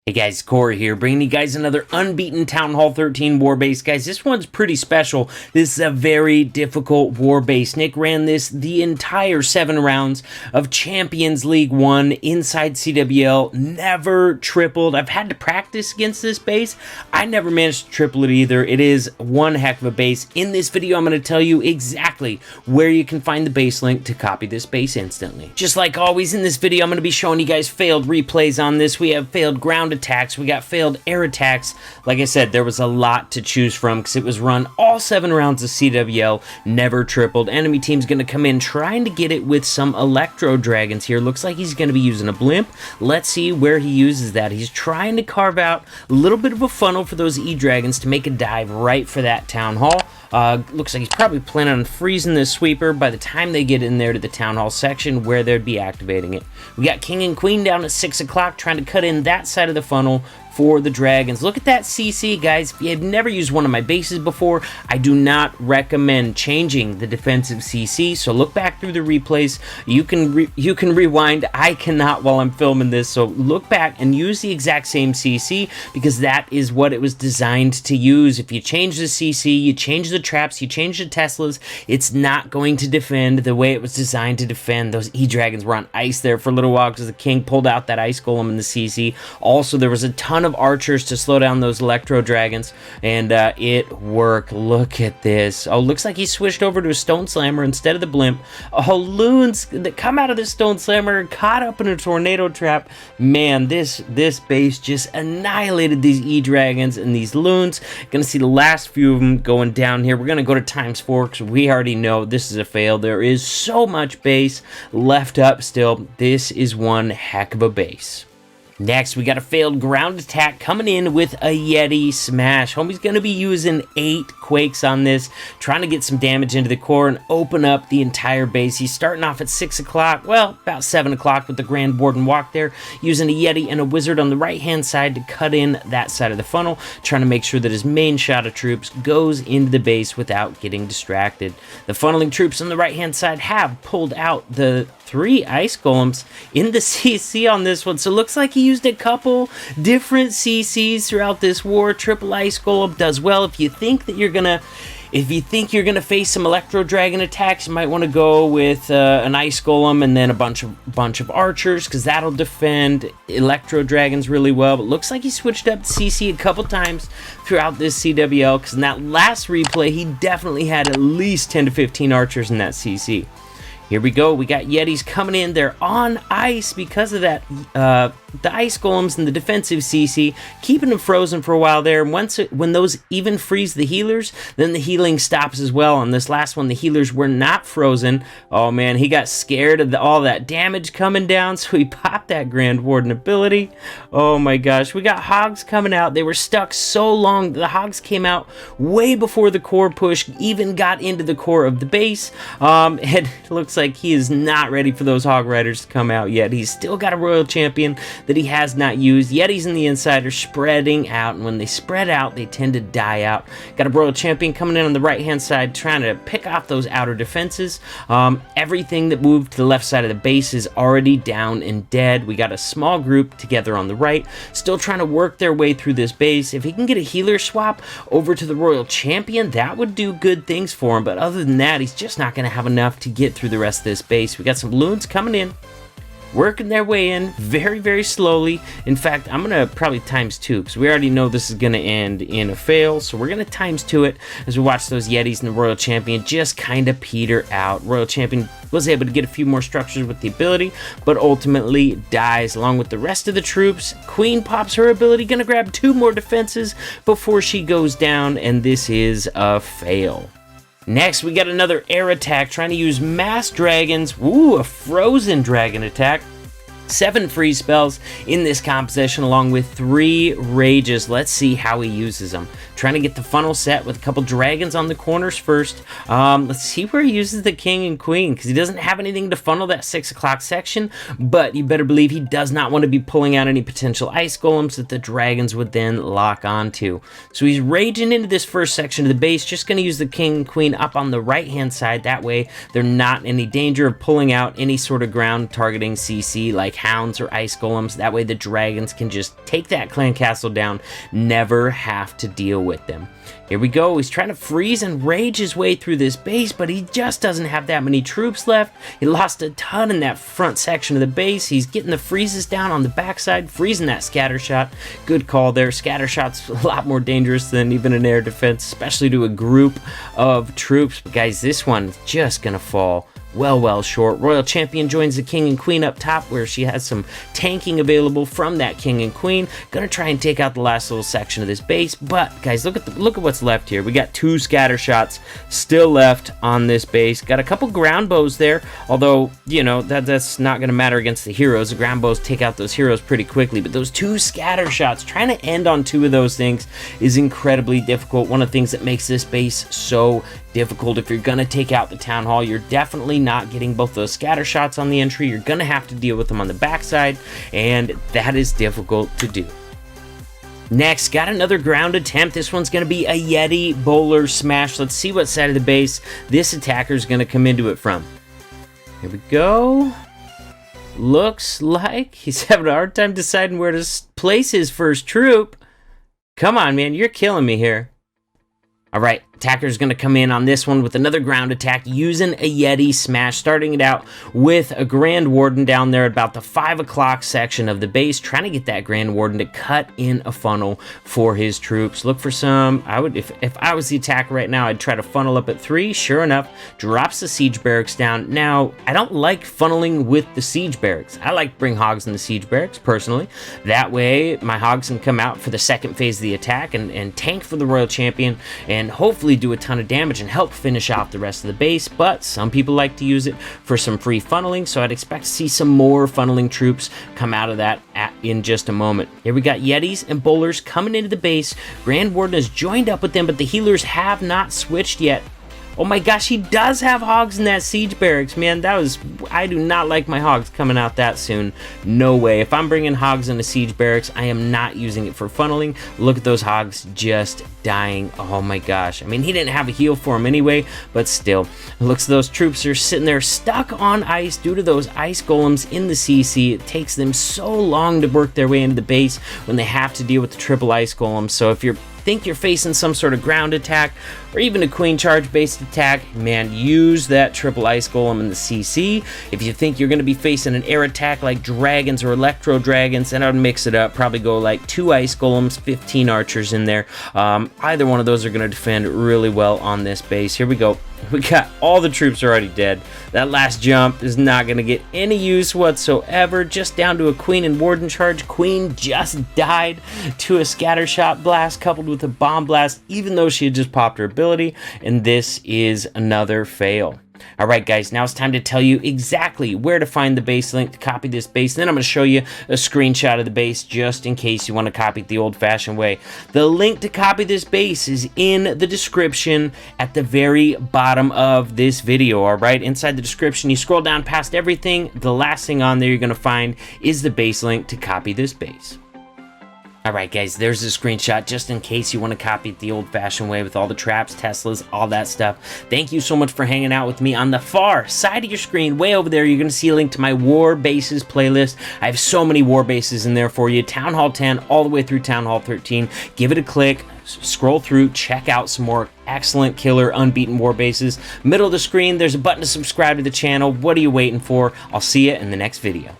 Hey guys, Corey here, bringing you guys another unbeaten Town Hall 13 war base. Guys, this one's pretty special. This is a very difficult war base. Nick ran this the entire 7 rounds of Champions League 1 inside CWL, never tripled. I've had to practice against this base. I never managed to triple it either. It is one heck of a base. In this video, I'm going to tell you exactly where you can find the base link to copy this base instantly. Just like always in this video, I'm going to be showing you guys failed replays on this. We have failed ground attacks, we got failed air attacks. Like I said, there was a lot to choose from because it was run all 7 rounds of CWL, never tripled. Enemy team's going to come in trying to get it with some electro dragons here. Looks like he's going to be using a blimp. Let's see where he uses that. He's trying to carve out a little bit of a funnel for those E-dragons to make a dive right for that town hall. Looks like he's probably planning on freezing this sweeper by the time they get in there to the town hall section where they'd be activating it. We got king and queen down at 6 o'clock trying to cut in that side of the funnel for the dragons. Look at that CC, guys. If you have never used one of my bases before, I do not recommend changing the defensive CC, so look back through the replays. You can rewind. I cannot while I'm filming this, so look back and use the exact same CC because that is what it was designed to use. If you change the CC, you change the traps, you change the Teslas, it's not going to defend the way it was designed to defend. Those E-dragons were on ice there for a little while because the king pulled out that ice golem in the CC. Also, there was a ton of archers to slow down those electro dragons, and it worked. Look at this. Oh, looks like he switched over to a stone slammer instead of the blimp. Oh, loons that come out of the stone slammer caught up in a tornado trap. Man, this base just annihilated these E-dragons and these loons. Gonna see the last few of them going down here. We're gonna go to ×4 because we already know this is a fail. There is so much base left up still. This is one heck of a base. Next, we got a failed ground attack coming in with a Yeti smash. Homie's going to be using 8 quakes on this, trying to get some damage into the core and open up the entire base. He's starting off at 6 o'clock, well, about 7 o'clock with the Grand Warden walk there, using a Yeti and a Wizard on the right-hand side to cut in that side of the funnel, trying to make sure that his main shot of troops goes into the base without getting distracted. The funneling troops on the right-hand side have pulled out the 3 ice golems in the CC on this one, so it looks like he used a couple different CCs throughout this war. Triple ice golem does well. If you think you're gonna face some electro dragon attacks, you might want to go with an ice golem and then a bunch of archers, because that'll defend electro dragons really well. But looks like he switched up the CC a couple times throughout this CWL, because in that last replay he definitely had at least 10 to 15 archers in that CC. Here we go. We got Yetis coming in. They're on ice because of that, the ice golems and the defensive CC, keeping them frozen for a while there. When those even freeze the healers, then the healing stops as well. On this last one, the healers were not frozen. Oh man, he got scared of all that damage coming down, so he popped that Grand Warden ability. Oh my gosh, we got hogs coming out. They were stuck so long. The hogs came out way before the core push even got into the core of the base. It looks like he is not ready for those hog riders to come out yet. He's still got a royal champion that he has not used. Yetis in the inside are spreading out, and when they spread out, they tend to die out. Got a royal champion coming in on the right-hand side, trying to pick off those outer defenses. Everything that moved to the left side of the base is already down and dead. We got a small group together on the right, still trying to work their way through this base. If he can get a healer swap over to the royal champion, that would do good things for him, but other than that, he's just not going to have enough to get through the rest of this base. We got some loons coming in, working their way in very slowly. In fact, I'm gonna probably ×2 because we already know this is gonna end in a fail, so we're gonna ×2 it as we watch those Yetis and the royal champion just kind of peter out. Royal champion was able to get a few more structures with the ability, but ultimately dies along with the rest of the troops. Queen pops her ability, gonna grab 2 more defenses before she goes down, and this is a fail. Next, we got another air attack, trying to use mass dragons. Ooh, a frozen dragon attack. 7 freeze spells in this composition, along with 3 rages. Let's see how he uses them. Trying to get the funnel set with a couple dragons on the corners first. Let's see where he uses the king and queen, because he doesn't have anything to funnel that 6 o'clock section, but you better believe he does not want to be pulling out any potential ice golems that the dragons would then lock onto. So he's raging into this first section of the base, just going to use the king and queen up on the right-hand side. That way, they're not in any danger of pulling out any sort of ground targeting CC like towns or ice golems. That way the dragons can just take that clan castle down, never have to deal with them. Here we go. He's trying to freeze and rage his way through this base, but he just doesn't have that many troops left. He lost a ton in that front section of the base. He's getting the freezes down on the backside, freezing that scatter shot. Good call there. Scatter shot's a lot more dangerous than even an air defense, especially to a group of troops. But guys, this one's just gonna fall well short. Royal Champion joins the King and Queen up top, where she has some tanking available from that King and Queen. Gonna try and take out the last little section of this base, but guys, look at what's left here. We got 2 scatter shots still left on this base. Got a couple ground bows there, although, you know, that's not gonna matter against the heroes. The ground bows take out those heroes pretty quickly, but those 2 scatter shots, trying to end on 2 of those things is incredibly difficult. One of the things that makes this base so difficult. If you're gonna take out the town hall, you're definitely not getting both those scatter shots on the entry. You're gonna have to deal with them on the backside, and that is difficult to do. Next, got another ground attempt. This one's going to be a Yeti bowler smash. Let's see what side of the base this attacker is going to come into it from. Here we go. Looks like he's having a hard time deciding where to place his first troop. Come on, man. You're killing me here. All right, attacker's going to come in on this one with another ground attack using a Yeti smash, starting it out with a Grand Warden down there at about the 5 o'clock section of the base, trying to get that Grand Warden to cut in a funnel for his troops. Look for some, if I was the attacker right now, I'd try to funnel up at 3. Sure enough, drops the siege barracks down. Now, I don't like funneling with the siege barracks. I like to bring hogs in the siege barracks, personally. That way, my hogs can come out for the second phase of the attack and tank for the Royal Champion, and hopefully do a ton of damage and help finish off the rest of the base. But some people like to use it for some free funneling, so I'd expect to see some more funneling troops come out of that in just a moment. Here we got Yetis and bowlers coming into the base. Grand Warden has joined up with them, but the healers have not switched yet. Oh my gosh, he does have hogs in that siege barracks, man. I do not like my hogs coming out that soon. No way. If I'm bringing hogs in a siege barracks, I am not using it for funneling. Look at those hogs just dying. Oh my gosh. I mean, he didn't have a heal for him anyway, but still. It looks like those troops are sitting there stuck on ice due to those ice golems in the CC. It takes them so long to work their way into the base when they have to deal with the triple ice golems. So if you're think you're facing some sort of ground attack or even a queen charge based attack, man, use that triple ice golem in the CC. If you think you're going to be facing an air attack like dragons or electro dragons, then I would mix it up. Probably go like 2 ice golems, 15 archers in there. Either one of those are going to defend really well on this base. Here we go. We got all the troops already dead. That last jump is not going to get any use whatsoever. Just down to a queen and warden charge. Queen just died to a scatter shot blast coupled with a bomb blast, even though she had just popped her ability. And this is another fail. Alright guys, now it's time to tell you exactly where to find the base link to copy this base. Then I'm going to show you a screenshot of the base just in case you want to copy it the old-fashioned way. The link to copy this base is in the description at the very bottom of this video. Alright, inside the description, you scroll down past everything. The last thing on there you're going to find is the base link to copy this base. Alright guys, there's a screenshot just in case you want to copy it the old-fashioned way with all the traps, Teslas, all that stuff. Thank you so much for hanging out with me. On the far side of your screen, way over there, you're going to see a link to my War Bases playlist. I have so many War Bases in there for you. Town Hall 10 all the way through Town Hall 13. Give it a click, scroll through, check out some more excellent killer unbeaten War Bases. Middle of the screen, there's a button to subscribe to the channel. What are you waiting for? I'll see you in the next video.